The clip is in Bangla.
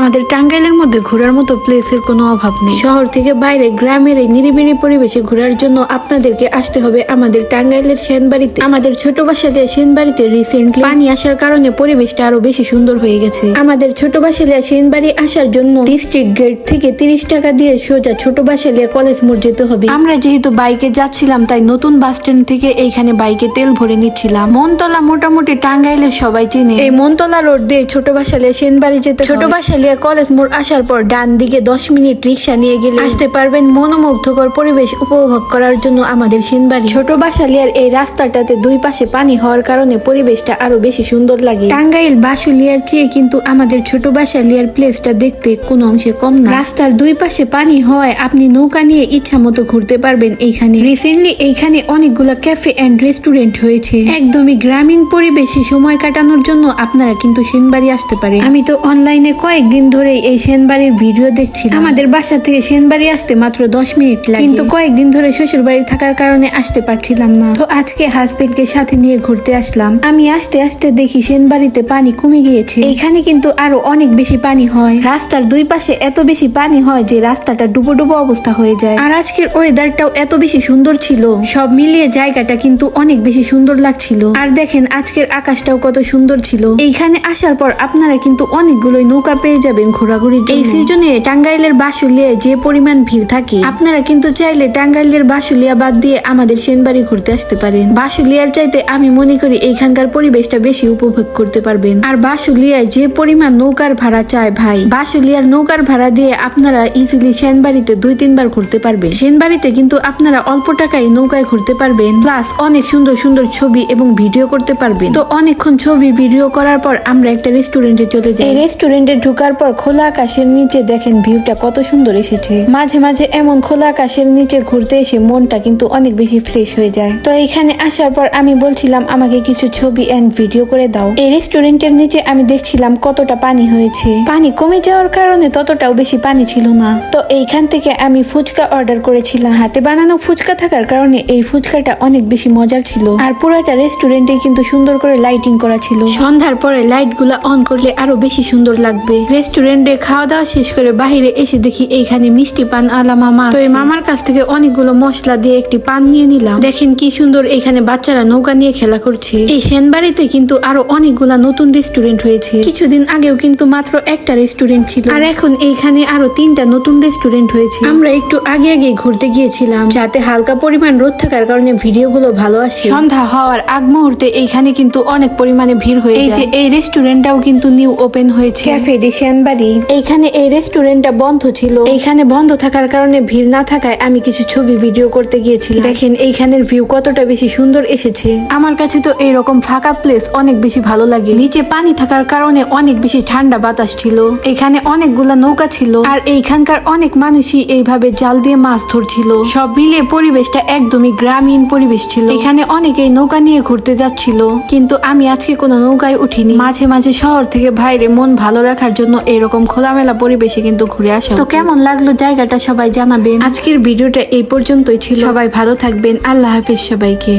আমাদের টাঙ্গাইলের মধ্যে ঘোরার মতো প্লেসের কোনো অভাব নেই। শহর থেকে বাইরে গ্রামের এই নিরিবিলি পরিবেশে ঘোরার জন্য আপনাদেরকে আসতে হবে আমাদের টাঙ্গাইলের সেনবাড়িতে। আমাদের ছোট বাসালিয়া সেনবাড়িতে রিসেন্টলি পানি আসার কারণে পরিবেশটা আরো বেশি সুন্দর হয়ে গেছে। আমাদের ছোট বাসালিয়া সেনবাড়ি আসার জন্য ডিস্ট্রিক্ট গেট থেকে 30 টাকা দিয়ে সোজা ছোট বাসালিয়া কলেজ মোড় যেতে হবে। আমরা যেহেতু বাইকে যাচ্ছিলাম তাই নতুন বাস স্ট্যান্ড থেকে এইখানে বাইকে তেল ভরে নিচ্ছিলাম। মনতলা মোটামুটি টাঙ্গাইলের সবাই চিনে। এই মনতলা রোড দিয়ে ছোট বাসালিয়া সেনবাড়ি যেতে ছোট বাসালিয়া কলেজ মোড় আসার পর ডান দিকে 10 মিনিট রিক্সা নিয়ে গেলে আসতে পারবেন মনোমুগ্ধকর পরিবেশ উপভোগ করার জন্য আমাদের সেনবাড়ি। ছোট বাসালিয়ার এই রাস্তাটাতে দুই পাশে পানি হওয়ার কারণে পরিবেশটা আরো বেশি সুন্দর লাগে। টাঙ্গাইল বাসুলিয়ার চেয়ে কিন্তু আমাদের ছোট বাসালিয়ার প্লেসটা দেখতে কোনো অংশে কম না। রাস্তার দুই পাশে পানি হওয়ায় আপনি নৌকা নিয়ে ইচ্ছা মতো ঘুরতে পারবেন এইখানে। রিসেন্টলি এইখানে অনেকগুলো ক্যাফে এন্ড রেস্টুরেন্ট হয়েছে। একদমই গ্রামীণ পরিবেশে সময় কাটানোর জন্য আপনারা কিন্তু সেনবাড়ি আসতে পারেন। আমি তো অনলাইনে কয়েকদিন ধরে এই সেনবাড়ির ভিডিও দেখছি। আমাদের বাসা থেকে সেনবাড়ি আসতে মাত্র 10 মিনিট লাগে, কিন্তু কয়েকদিন ধরে শ্বশুর বাড়ি থাকার কারণে আসতে পারছিলাম না। তো আজকে হাজবেন্ডকে সাথে নিয়ে ঘুরতে আসলাম। আমি আসতে আসতে দেখি সেনবাড়িতে পানি কমে গিয়েছে। এখানে কিন্তু আরো অনেক বেশি পানি হয়। রাস্তার দুই পাশে এত বেশি পানি হয় যে রাস্তাটা ডুবো ডুবো অবস্থা হয়ে যায়। আর আজকের ওয়েদারটাও এত বেশি সুন্দর ছিল, সব মিলিয়ে জায়গাটা কিন্তু অনেক বেশি সুন্দর লাগছিল। আর দেখেন আজকের আকাশটাও কত সুন্দর ছিল। এইখানে আসার পর আপনারা কিন্তু অনেকগুলোই নৌকা পেয়ে যাবেন ঘোরাঘুরির জন্য। এই সিজনে টাঙ্গাইলের বাসুলিয়ায় যে পরিমাণ ভিড় থাকে, আপনারা কিন্তু চাইলে টাঙ্গাইলের বাসুলিয়া বাদ দিয়ে আমাদের সেনবাড়ি ঘুরতে আসতে পারেন। বাসুলিয়ার চাইতে আমি মনে করি এইখানকার পরিবেশটা বেশি উপভোগ করতে পারবেন। আর বাসুলিয়ায় যে পরিমাণ নৌকার ভাড়া চায় ভাই, বাসুলিয়ার নৌকার ভাড়া দিয়ে আপনারা ইজিলি সেনবাড়িতে 2-3 বার ঘুরতে পারবেন। সেনবাড়িতে কিন্তু আপনারা অল্প টাকায় নৌকায় ঘুরতে পারবেন, প্লাস অনেক সুন্দর সুন্দর ছবি এবং ভিডিও করতে পারবেন। তো অনেকক্ষণ ছবি ভিডিও করার পর আমরা একটা রেস্টুরেন্টে চলে যাই। এই রেস্টুরেন্টে ঢোকার পর খোলা আকাশের নিচে দেখেন ভিউটা কত সুন্দর এসেছে। মাঝে মাঝে এমন খোলা আকাশের নিচে ঘুরতে এসে মনটা কিন্তু অনেক বেশি ফ্রেশ হয়ে যায়। তো এখানে আসার পর আমি বলছিলাম আমাকে কিছু ছবি এন্ড ভিডিও করে দাও। এই রেস্টুরেন্টের নিচে আমি দেখছিলাম কতটা পানি হয়েছে। পানি কমে যাওয়ার কারণে ততটাও বেশি পানি ছিল না। তো এইখান থেকে আমি ফুচকা অর্ডার করেছিলাম। হাতে বানানো ফুচকা থাকার কারণে এই ফুচকাটা অনেক বেশি মজার ছিল। আর পুরোটা রেস্টুরেন্টে কিন্তু সুন্দর করে লাইটিং করা ছিল। সন্ধ্যার পরে লাইট গুলা অন করলে আরো বেশি সুন্দর লাগবে। রেস্টুরেন্টে খাওয়া দাওয়া শেষ করে বাহিরে এসে দেখি এইখানে মিষ্টি পান আলা মামা। তো এই মামার কাছ থেকে অনেকগুলো মশলা দিয়ে একটি পান নিয়ে নিলাম। দেখেন কি সুন্দর এখানে বাচ্চারা নৌকা নিয়ে খেলা করছে। এই সেনবাড়িতে কিন্তু আরো অনেকগুলা নতুন রেস্টুরেন্ট হয়েছে। কিছুদিন আগেও কিন্তু মাত্র একটা রেস্টুরেন্ট ছিল, আর এখন এইখানে আরো 3টা নতুন রেস্টুরেন্ট হয়েছে। আমরা একটু আগে আগে ঘুরতে গিয়েছিলাম যাতে হালকা পরিমাণ রোদ থাকার কারণে ভিডিও গুলো ভালো আসে। সন্ধ্যা হওয়ার আগ মুহূর্তে এইখানে কিন্তু অনেক পরিমাণে ভিড় হয়ে যায়। এই যে এই রেস্টুরেন্টটাও কিন্তু নিউ ওপেন হয়েছে, ক্যাফে ডি সেনবাড়ি। এইখানে এই রেস্টুরেন্টটা বন্ধ ছিল। এইখানে বন্ধ থাকার কারণে ভিড় না থাকায় আমি কিছু ছবি ভিডিও করতে গিয়েছিলাম। দেখেন এইখানের ভিউ কতটা বেশি সুন্দর এসেছে। আমার কাছে তো এইরকম ফাঁকা প্লেস অনেক বেশি ভালো লাগে। নিচে পানি থাকার কারণে অনেক বেশি ঠান্ডা বাতাস ছিল। এখানে অনেকগুলা নৌকা ছিল, আর এইখানকার অনেক মানুষই এইভাবে জাল দিয়ে মাছ ধরছিল। সব মিলিয়ে পরিবেশটা একদমই গ্রামীণ পরিবেশ ছিল। এখানে অনেকেই নৌকা নিয়ে ঘুরতে যাচ্ছিল, কিন্তু আমি আজকে কোনো নৌকায় উঠিনি। মাঝে মাঝে শহর থেকে বাইরে মন ভালো রাখার জন্য এরকম খোলামেলা পরিবেশে কিন্তু ঘুরে আসা। তো কেমন লাগলো জায়গাটা সবাই জানাবেন। আজকের ভিডিওটা এই পর্যন্তই ছিল। সবাই ভালো থাকবেন। আল্লাহ হাফেজ সবাইকে।